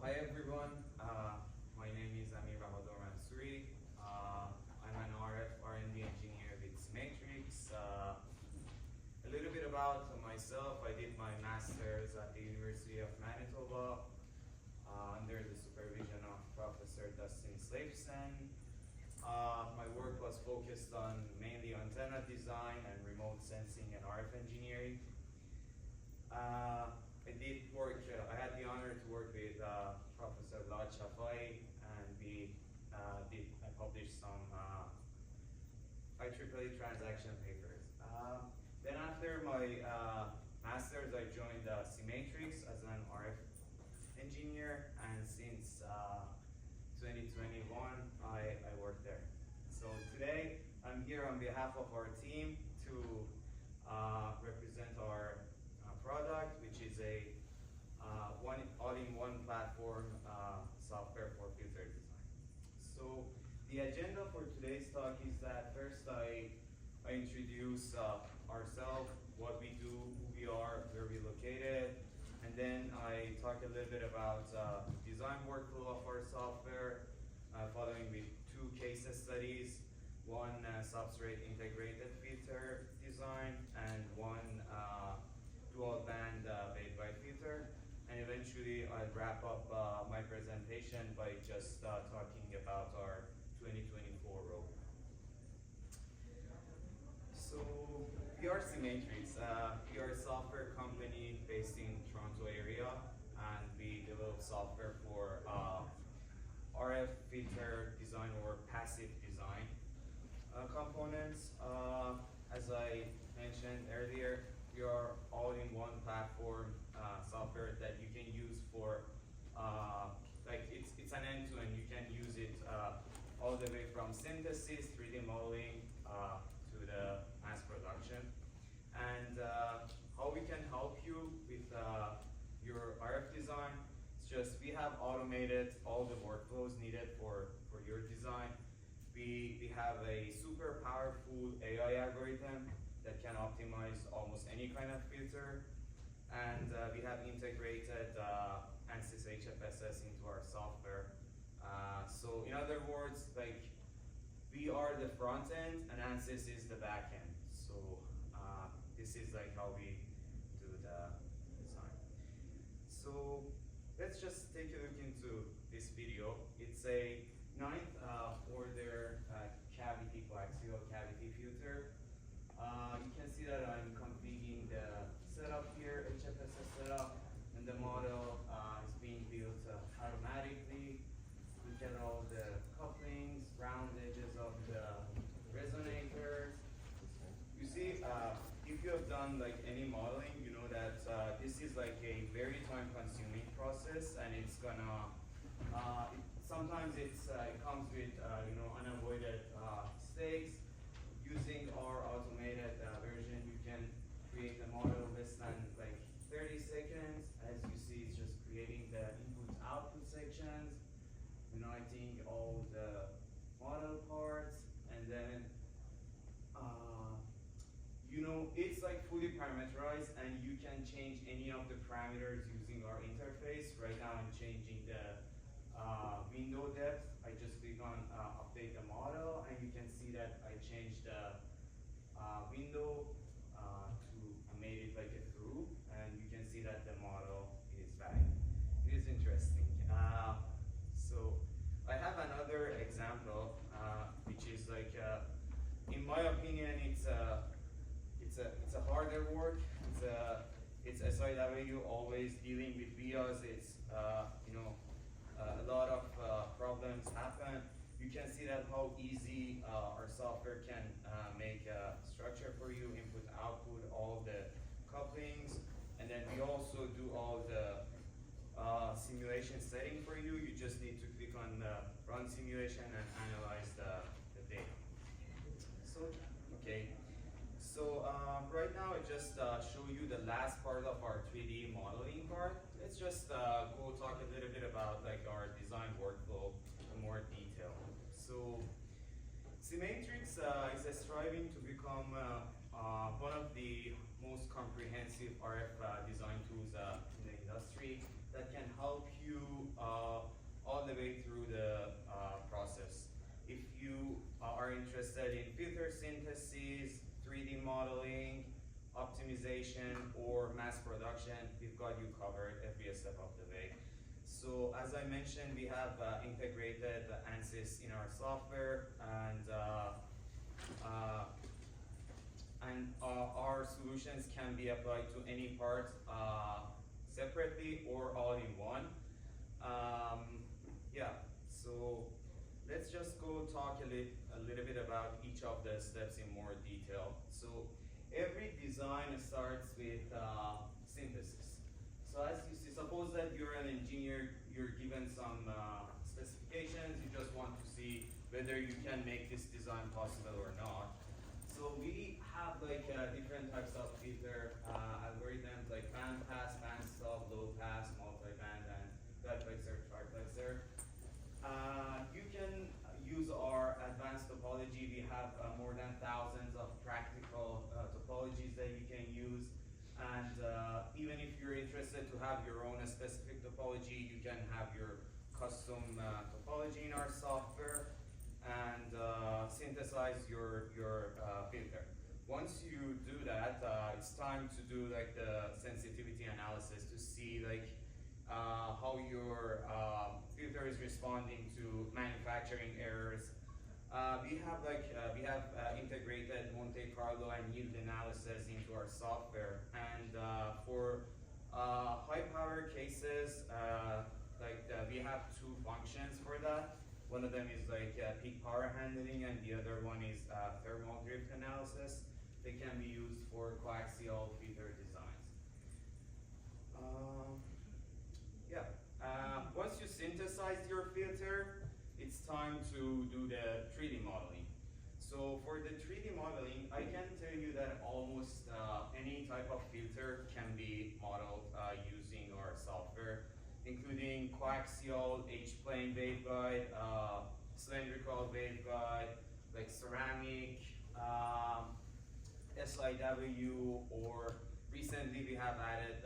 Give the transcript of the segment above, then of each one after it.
Hi everyone, my name is Amirbahador Mansoori. I'm an RF R&D engineer with Synmatrix. A little bit about myself: I did my master's at the University of Manitoba under the supervision of Professor Dustin Slavson. My work was focused on mainly antenna design and remote sensing and RF engineering. I had the honor to work with Professor Vlad Shafai, and I published some IEEE transaction papers. Then after my master's, I joined Synmatrix as an RF engineer, and since 2021, I work there. So today, I'm here on behalf of our team to represent our product, which is a all-in-one platform software for filter design. So the agenda for today's talk is that first I introduce ourselves, what we do, who we are, where we're located, and then I talk a little bit about design workflow of our software, following with two case studies, one substrate integrated filter design and one dual band waveguide filter. And eventually I'll wrap up my presentation by just talking about our 2024 roadmap. So we are Synmatrix. We are a software company based in Toronto area, and we develop software for RF filter design or passive design components. As I mentioned earlier, we are all-in-one platform software that you can use for it's an end-to-end. You can use it all the way from synthesis, 3D modeling to the mass production. And how we can help you with your RF design, it's just we have automated all the workflows needed for your design. We have a super powerful AI algorithm that can optimize almost any kind of filter, and we have integrated Ansys HFSS into our software. So in other words, we are the front end and Ansys is the back end. So this is how we do the design. So let's just take a look into this video. It's a 9th order cavity coaxial cavity filter. You can see that I'm configuring the setup here, HFSS setup, and the model is being built automatically. Look at all the couplings, round edges of the resonators. You see, if you have done any modeling, you know that this is a very time-consuming process, and it's gonna. Sometimes it comes with unavoided mistakes. Using our automated version, you can create a model less than 30 seconds. As you see, it's just creating the input-output sections, uniting all the model parts, and then it's fully parameterized, and you can change any of the parameters using our interface. Right now, I'm changing the window depth. I just click on update the model, and you can see that I changed the window I made it a through, and you can see that the model is valid. It is interesting. So I have another example, which is in my opinion, it's a harder work. It's SIW, always dealing with vias. It's a lot of problems happen. You can see that how easy our software can make a structure for you, input, output, all the couplings, and then we also do all the simulation setting for you. You just need to click on the run simulation and analyze the data. So right now I just show you the last part of our 3D modeling part. Let's just go talk a little bit about our design workflow in more detail. So Synmatrix is striving to become one of the most comprehensive RF design tools in the industry that can help you all the way through the process. If you are interested in filter synthesis, 3D modeling, optimization, or mass production, we've got you covered every step of the way. So as I mentioned, we have integrated Ansys in our software, and our solutions can be applied to any part separately or all in one. Yeah, so let's just go talk a little bit about each of the steps in more detail. So every design starts with synthesis. So as you see, suppose that you're an engineer, you're given some specifications, you just want to see whether you can make this design possible or not. So we have like different types of filter algorithms like band pass, band stop, low pass, multi-band, and duplexer, triplexer. You can use our advanced topology. We have more than thousands of practical topologies that you can use. And even if you're interested to have your own specific topology, you can have your custom topology in our software and synthesize your filter. Once you do that, it's time to do like the sensitivity analysis to see like how your filter is responding to manufacturing errors. We have integrated Monte Carlo and yield analysis into our software, and for high power cases, we have two functions for that. One of them is like peak power handling, and the other one is thermal drift analysis. They can be used for coaxial filter designs. Once you synthesize your filter, it's time to do the 3D modeling. So for the 3D modeling, I can tell you that almost any type of filter can be modeled using our software, including coaxial, H-plane waveguide, cylindrical waveguide, like ceramic, SIW, or recently we have added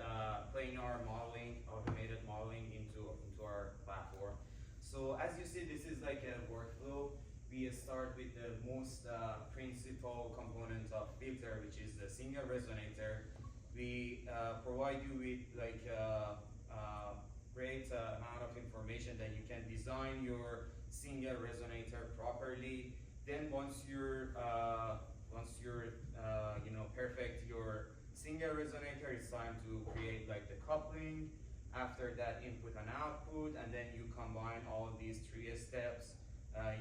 planar modeling, automated modeling into our platform. So as you see, this is like a workflow. We start with the most principal component of filter, which is the single resonator. We provide you with like great amount of information that you can design your single resonator properly. Then once you're perfect your single resonator, it's time to create like the coupling. After that, input and output, and then you combine all of these three steps.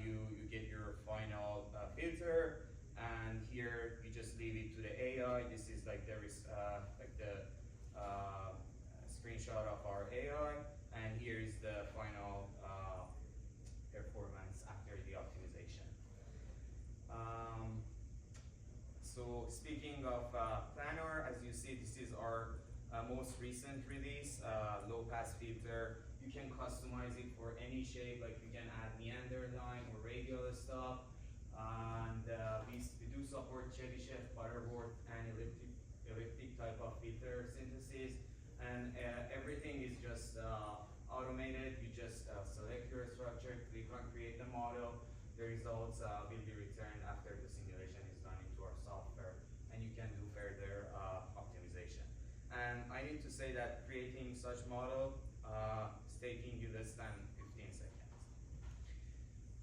You get your final filter, and here we just leave it to the AI. This is like the screenshot of our AI, and here is the final performance after the optimization. So speaking of planar, as you see, this is our most recent release, low pass filter. You can customize it for any shape, like you can add meander line or radial stuff. And we do support Chebyshev, Butterworth, and elliptic type of filter synthesis. And everything is just automated. You just select your structure, click on create the model. The results will be returned after the simulation is done into our software, and you can do further optimization. And I need to say that creating such model is taking you less than 15 seconds.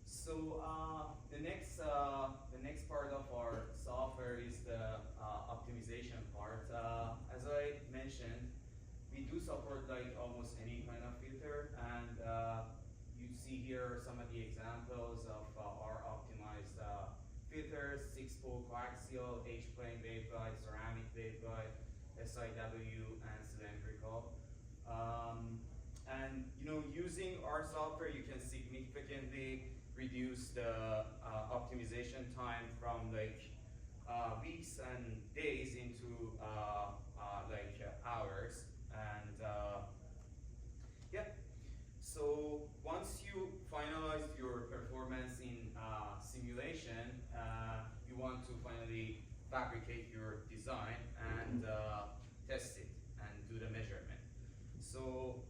So the next part of our software is the optimization part. As I mentioned, we do support like almost any kind of filter, and you see here some of the examples of our optimized filters: 6-pole coaxial, H-plane waveguide, ceramic waveguide, SIW, and cylindrical. And using our software, you can significantly reduce the optimization time from like weeks and days into hours. And yeah. So once you finalize your performance in simulation, you want to finally fabricate your design and test it and do the measurement. So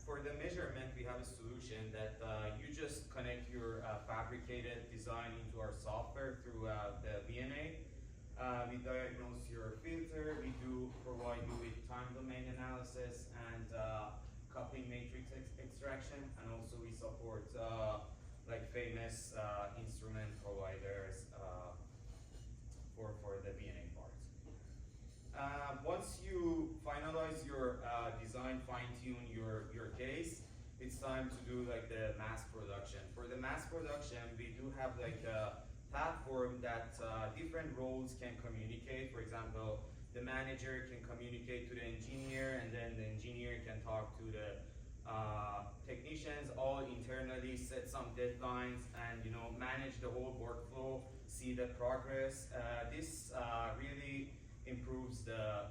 for the measurement, we have a solution that you just connect your fabricated design into our software through the VNA. We diagnose your filter, we do provide you with time domain analysis and coupling matrix extraction, and also we support like famous instrument providers for the VNA part. Once you finalize your design, fine-tune your case, it's time to do like the mass production. For the mass production, we do have like a platform that different roles can communicate. For example, the manager can communicate to the engineer, and then the engineer can talk to the technicians, all internally set some deadlines, and manage the whole workflow, see the progress. This really improves the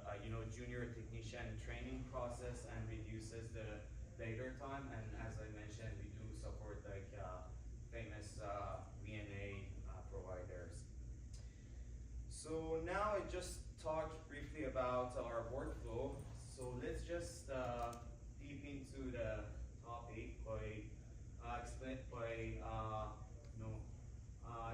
junior technician training process and reduces the labor time. And as I mentioned, we do support like famous VNA providers. So now I just talked briefly about our workflow. So let's just deep into the topic by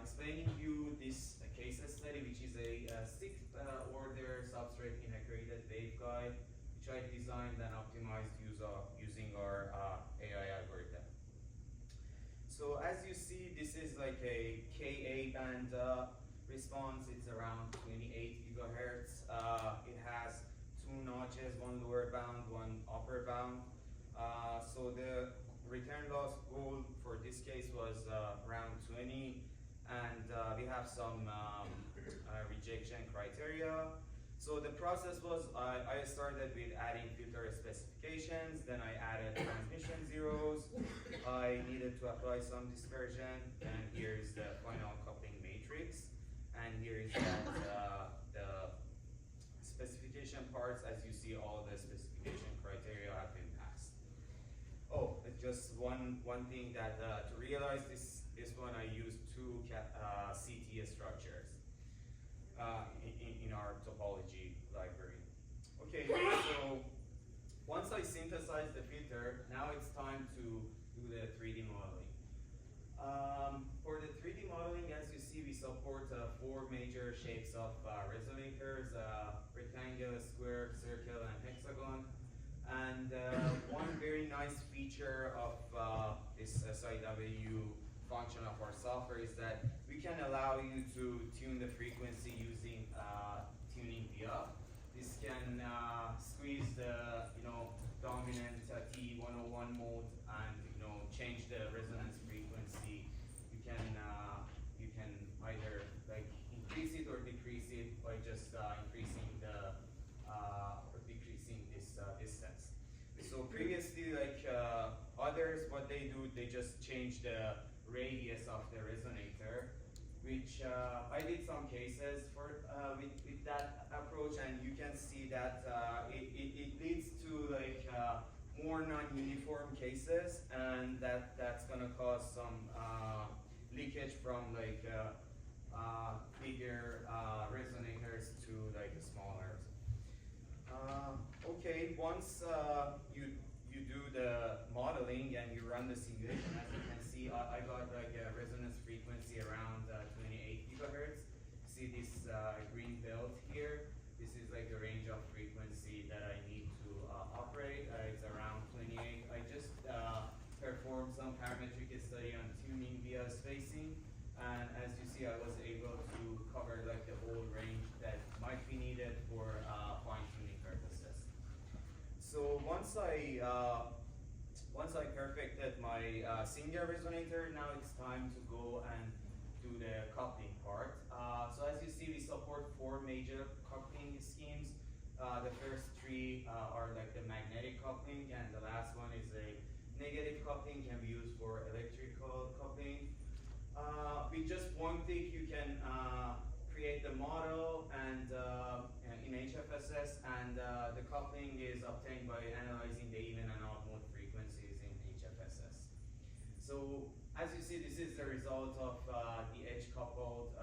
explaining you this case study, which is a sixth order substrate integrated waveguide, which I designed and optimized using our AI algorithm. So as you see, this is like a Ka band response. It's around 28 gigahertz. It has two notches, one lower bound, one upper bound. So the return loss goal for this case was around 20, and we have some rejection criteria. So the process was, I started with adding filter specifications, then I added transmission zeros, I needed to apply some dispersion, and here is the final coupling matrix, and here is the specification parts. As you see, all the specification criteria have been passed. Oh, just one thing that to realize this one, I used two CT structures in our topology library. Okay, so once I synthesize the filter, now it's time to do the 3D modeling. For the 3D modeling, as you see, we support four major shapes of resonators: rectangle, square, circle, and hexagon. And one very nice feature of this SIW function of our software is that we can allow you to tune the frequency using tuning via. This can squeeze the dominant T101 mode and change the resonance frequency. You can either like increase it or decrease it by just increasing the or decreasing this distance. So previously, like others, what they do, they just change the radius of the resonator, which I did some cases for with that approach, and you can see that it leads to like more non-uniform cases, and that's gonna cause some leakage from like bigger resonators to like smaller. Okay, once you do the modeling and you run the simulation, as you can see, I got like a resonance frequency around 28 gigahertz. See this green belt here? This is like the range of frequency that I need to operate. It's around 28. I just performed some parametric study on tuning via spacing, and as you see, I was able to cover like the whole range that might be needed for fine-tuning purposes. So once I perfected my single resonator, now it's time to go and do the coupling part. So as you see, we support four major coupling schemes. The first three are like the magnetic coupling, and the last one is a negative coupling, can be used for electrical coupling. With just one click, you can create the model and in HFSS, and the coupling is obtained by analyzing the even and odd mode frequencies in HFSS. So as you see, this is the result of the edge-coupled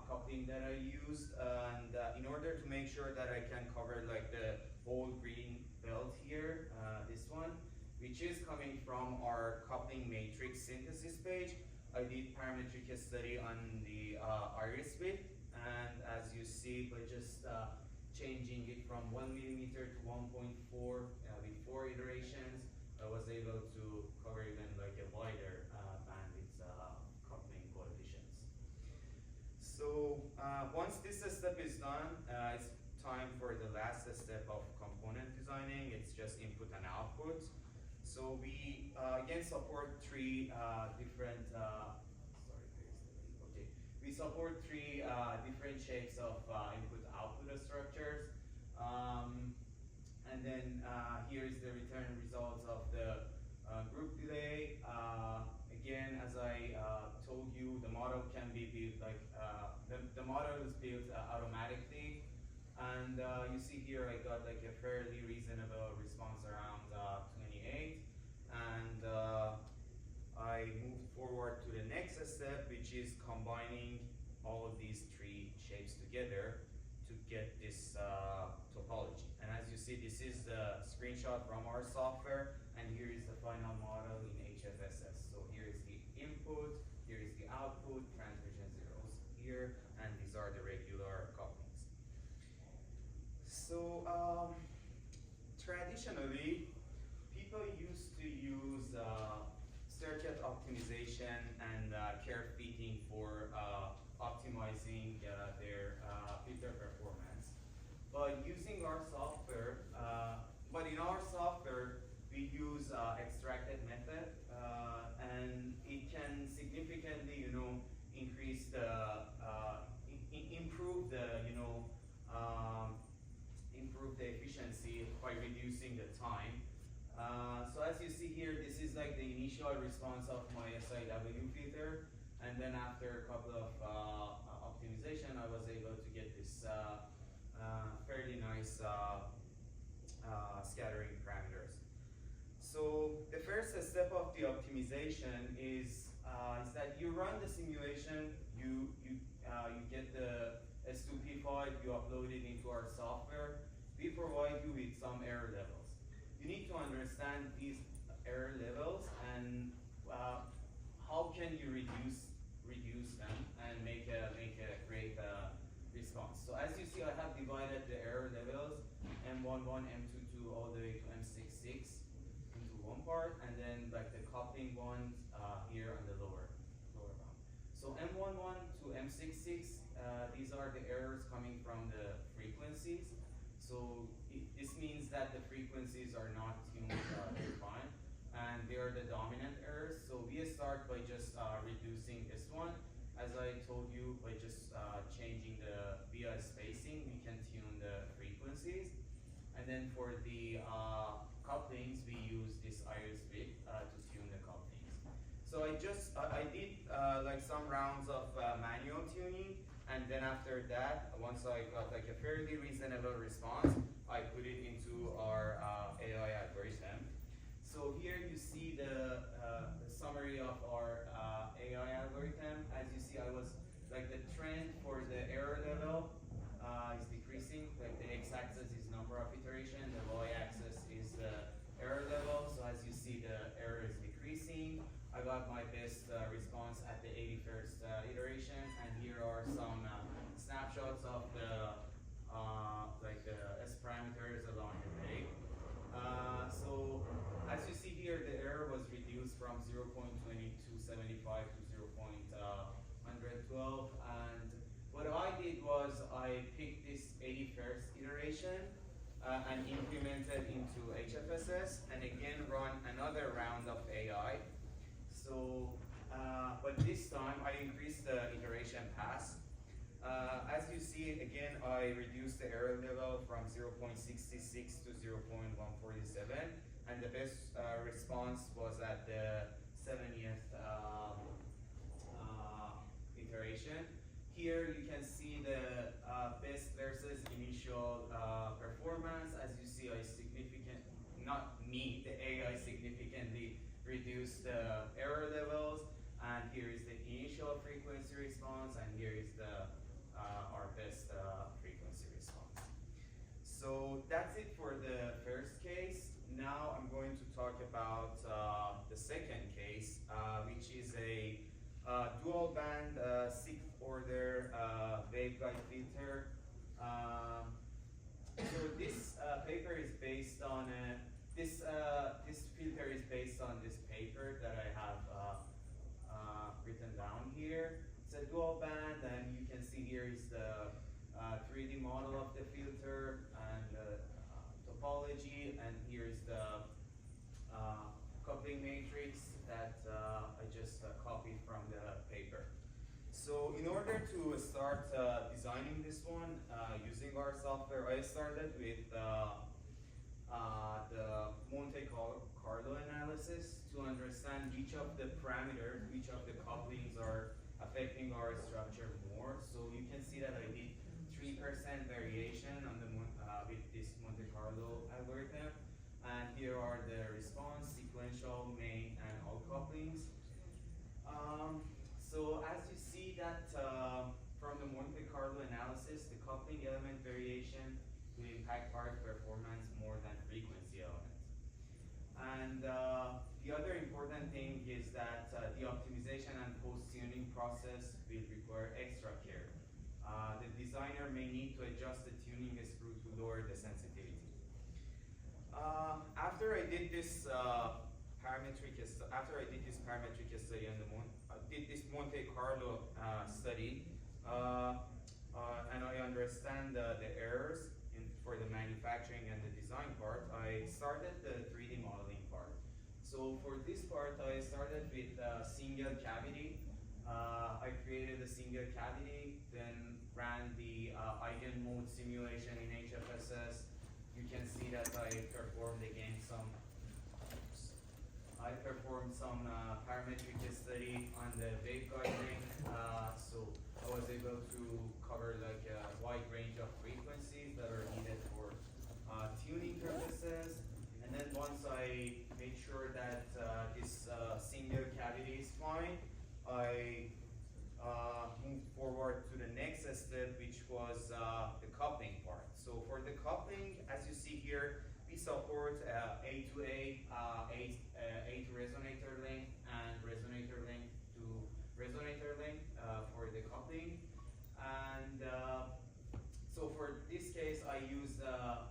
coupling that I used, and in order to make sure that I can cover like the whole green belt here, this one, which is coming from our coupling matrix synthesis page. I did parametric study on the iris width, and as you see, by just changing it from 1 millimeter to 1.4 with 4 iterations, I was able to cover even like a wider bandwidth coupling coefficients. So once this step is done, it's time for the last step of component designing. It's just input and output. So we again support three different. We support three different shapes of input-output structures. And then here is the return results of the group delay. Again, as I told you, the model can be built like the model is built automatically, and you see here I got like a fairly reasonable response around 28, and I moved forward to the next step, which is combining all of these three shapes together to get this topology. And as you see, this is the screenshot from our software, and here is the final model in HFSS. So here is the input, here is the output, transmission zeros here, and these are the regular couplings. So traditionally, people used to use circuit optimization and curve fitting for optimizing their filter performance. But using our software, in our software, we use extracted method, and it can significantly, increase the, improve the, improve the efficiency by reducing the time. So as you see here, this is like the initial response of my SIW filter, and then after a couple of optimization, I was able to get this fairly nice scattering parameters. So the first step of the optimization is that you run the simulation, you get the S2P file, you upload it into our software. We provide you with some error levels. You need to understand these error levels and how can you reduce them and make a great response. So as you see, I have divided the error levels M11, M22, all the way to M66 into one part, and then like the coupling ones here on the lower bound. So M11 to M66, these are the errors coming from the frequencies. So this means that the frequencies are not tuned very fine, and they are the dominant errors. So we start by just reducing this one. As I told you, by just changing the VI spacing, we can tune the frequencies. And then for the couplings, we use this iris width to tune the couplings. So I did like some rounds of manual tuning. And then after that, once I got like a fairly reasonable response, I put it into our AI algorithm. So here you see the summary of our AI algorithm. As you see, I was like the trend for the error level is decreasing. Like the x-axis is number of iteration, the y-axis is the error level. So as you see, the error is decreasing. I got my best response at the 81st iteration, and here are some snapshots of the like the S parameters along the way. So as you see here, the error was reduced from 0.2275 to 0.112, and what I did was I picked this 81st iteration and implemented into HFSS, and again run another round of AI. So, but this time I increased the iteration pass. As you see, again, I reduced the error level from 0.66 to 0.147, and the best response was at the 70th iteration. Here you can see the best versus initial performance. As you see, the AI significantly reduced the error levels, and here is the initial frequency response, and here is the our best frequency response. So that's it for the first case. second case, which is a dual band sixth order waveguide filter. So this paper is based on this filter is based on this paper that I have written down here. It's a dual band, and you can see here is the 3D model of the filter and topology, and here's the coupling matrix that I just copied from the paper. So in order to start designing this one using our software, I started with the Monte Carlo analysis to understand which of the parameters, which of the couplings are affecting our structure more. So you can see that I did 3% variation on the with this Monte Carlo algorithm, and here are the response, sequential, main, and all couplings. So as you see that from the Monte Carlo analysis, the coupling element variation will impact part performance more than frequency element. And the other important thing is that the optimization and post-tuning process will require extra care. The designer may need to adjust the tuning screw to lower the sensitivity. After I did this parametric study on did this Monte Carlo study, and I understand the errors for the manufacturing and the design part, I started the 3D modeling part. So for this part, I started with a single cavity. I created a single cavity, then ran the eigenmode simulation in HFSS. You can see that I performed again some parametric study on the waveguide ring. So I was able to cover like a wide range of frequencies that are needed for tuning purposes. And then once I made sure that this single cavity is fine, I moved forward to the next step, which was the coupling part. So for the coupling, as you see here, we support A to A, A to resonator link, and resonator link to resonator link for the coupling. And so for this case, I use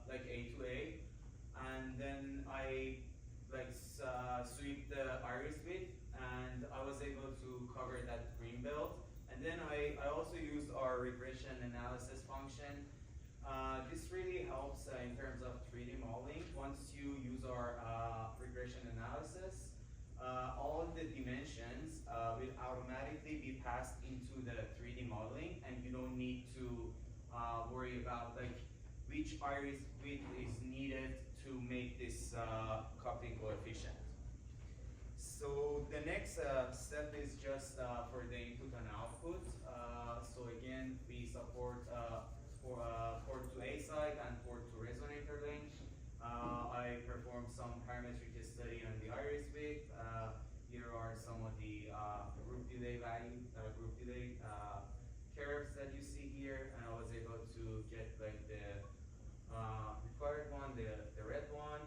like A to A, and then I like sweep the iris width, and I was able to cover that green belt. And then I also used our regression analysis function. This really helps in terms of 3D modeling. Once you use our regression analysis, all the dimensions will automatically be passed into the 3D modeling, and you don't need to worry about like which iris width is needed to make this coupling coefficient. So the next step is just for the input and output. So again, we support port to A side and port to resonator link. I performed some parametric study on the iris width. Here are some of the group delay value, group delay curves that you see here, and I was able to get like the required one, the red one.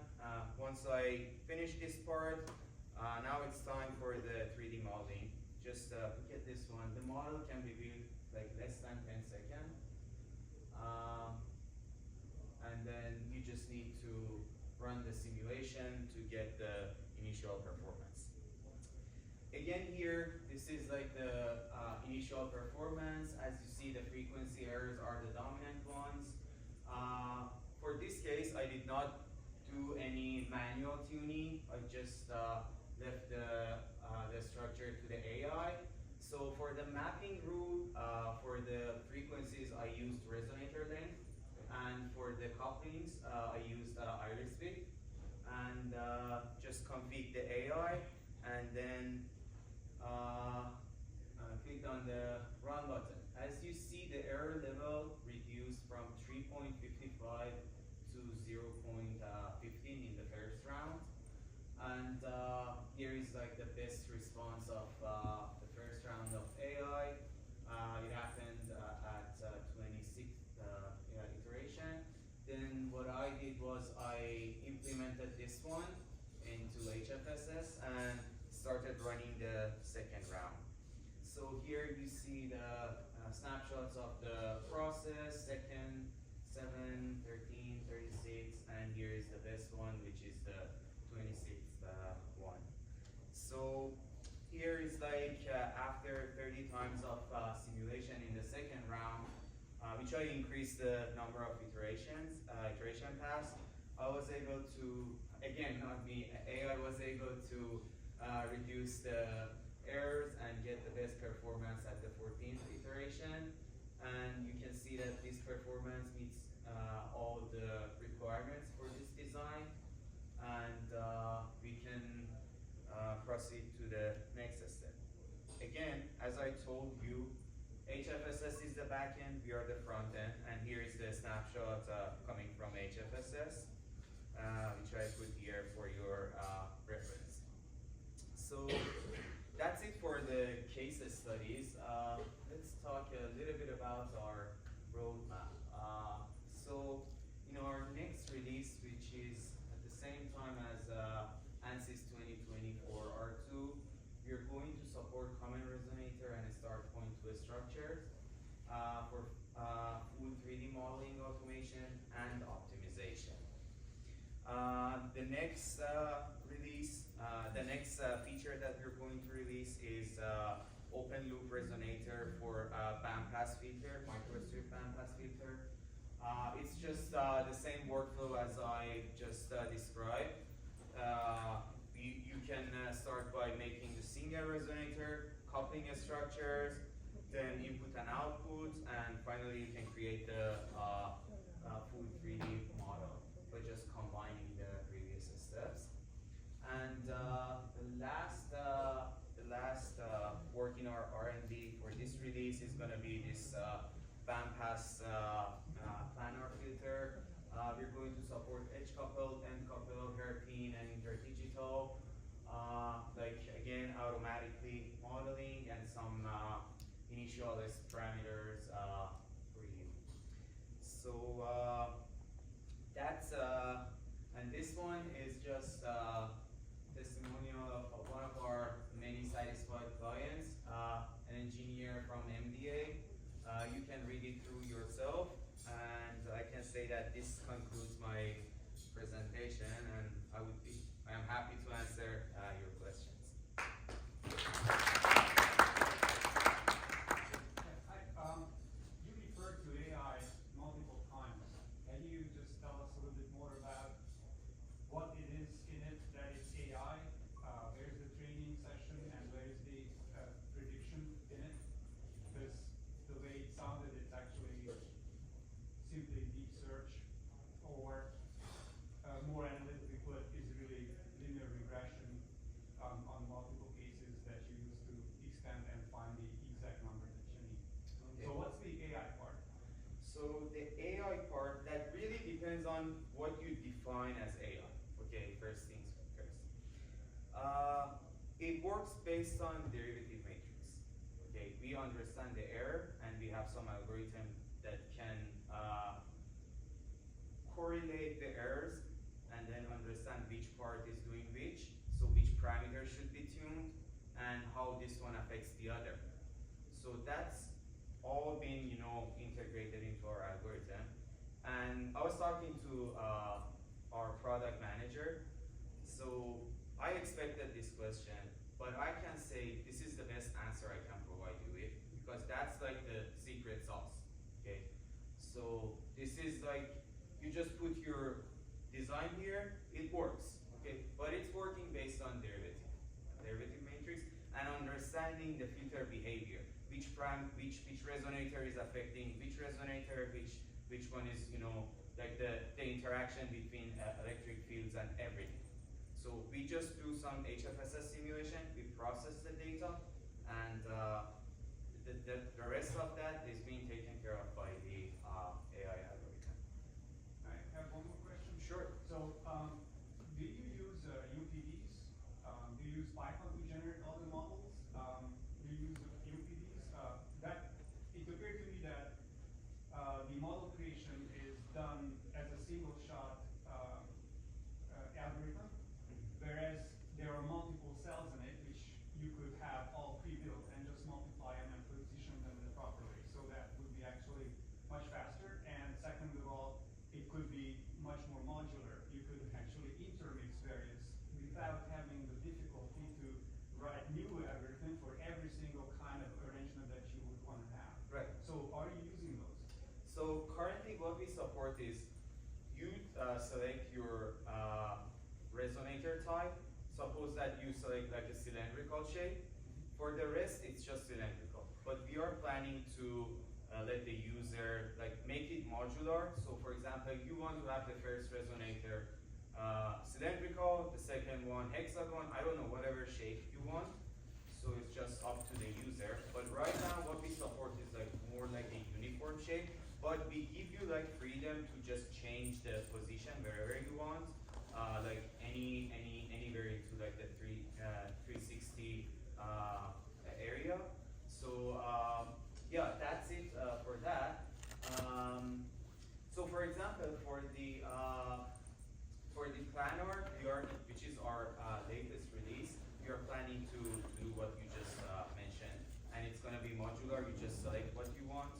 Once I finish this part, now it's time for the 3D modeling. Just look at this one. The model can be built like less than 10 seconds. And then you just need to run the simulation to get the initial performance. Again here, this is like the initial performance. As you see, the frequency errors are the dominant ones. For this case, I did not do any manual tuning. I just left the structure to the AI. So for the mapping rule, for the frequencies, I used resonator length, and for the couplings, I used iris width, and just config the AI, and then clicked on the run button. As you see, the error level reduced from 3.55 to 0.15 in the first round, and here is like the best response of the first round of AI. It happened at 26th iteration. Then what I did was I implemented this one into HFSS and started running the second round. So here you see the snapshots of the process, second, 7, 13, 36, and here is the best one, which is the 26th one. So here is like after 30 times of simulation in the second round, which I increased the number of iteration paths, I was able to, again, not me, AI was able to reduce the errors and get the best performance at the 14th iteration. And you can see that this performance meets all the requirements for this design. And we can proceed to the next step. Again, as I told you, HFSS is the backend, we are the front end, and here is the snapshot coming from HFSS, which I put here for your reference. So that's it for the case studies. Let's talk a little bit about our roadmap. So in our next release, which is at the same time as Ansys 2024 R2, we are going to support common resonator and start point to structures for full 3D modeling, automation, and optimization. The next release, the next feature that we're going to release is open loop resonator for bandpass filter, microstrip bandpass filter. It's just the same workflow as I just described. You can start by making the single resonator, coupling structures, then input and output, and finally you can create the full 3D model by just combining the previous steps. And the last work in our R&D for this release is going to be this bandpass planar filter. We're going to support edge coupled, end coupled, hairpin, and interdigital. Like again, automatically modeling and some initialist parameters for you. So that's and this one is just testimonial of one of our many satisfied clients, an engineer from MDA. You can read it through yourself, and I can say that this concludes my presentation, and I am happy to answer your questions. You referred to AI multiple times. Can you just tell us a little bit more about what it is in it that is AI? Where's the training session and where's the prediction in it? Because the way it sounded, it's actually simply deep search, or more analytically put, is really linear regression on multiple cases that you use to extend and find the exact number that you need. Okay. So what's the AI part? So the AI part, that really depends on what you define as AI. Okay, first things first. It works based on derivative matrix. Okay, we understand the error and we have some algorithm that can correlate the errors and then understand which part is doing which, so which parameter should be tuned and how this one affects the other. So that's all being, integrated into our algorithm. And I was talking to our product manager, so I expected this question, but I can say this is the best answer I can provide you with, because that's like the secret sauce, okay? So this is like, you just put your design here, it works, okay? But it's working based on derivative matrix, and understanding the filter behavior. Which resonator is affecting which resonator, which one is, like the interaction between electric fields and everything. So we just do some HFSS simulation, we process the data, and the rest of that is being taken care of by the AI algorithm. I have one more question. Sure. So, do you use UPDs? Do you use Python to generate all the models? Do you use UPDs? It appeared to me that the model creation is done as a single shot algorithm, whereas there are multiple cells in it, which support is you select your resonator type. Suppose that you select like a cylindrical shape. For the rest, it's just cylindrical. But we are planning to let the user like make it modular. So for example, you want to have the first resonator cylindrical, the second one hexagon, I don't know, whatever shape you want. So it's just up to the user. But right now what we support is like more like a uniform shape, but we give you like freedom to just change the position wherever you want, like any variant to like the 360 area. So yeah, that's it for that. So for example, for the planner, which is our latest release, we are planning to do what you just mentioned, and it's going to be modular. You just select what you want,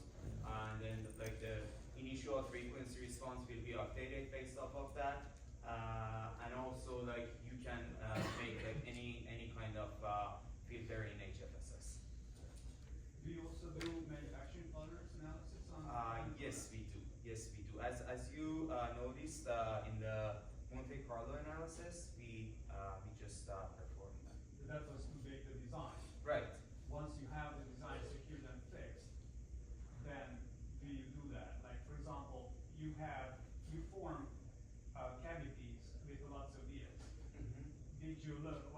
and then like the initial frequency response will be updated based off of that, and also like you can make like any kind of filter in HFSS. Do you also do manufacturing tolerance analysis on? Yes, we do. Yes, we do. As you noticed in the Monte Carlo analysis, we just performed that. That was to make the design. Right. Once you have the design secured and fixed, then do you do that? Like for example, you form cavities with lots of ears. Mm-hmm. Did you look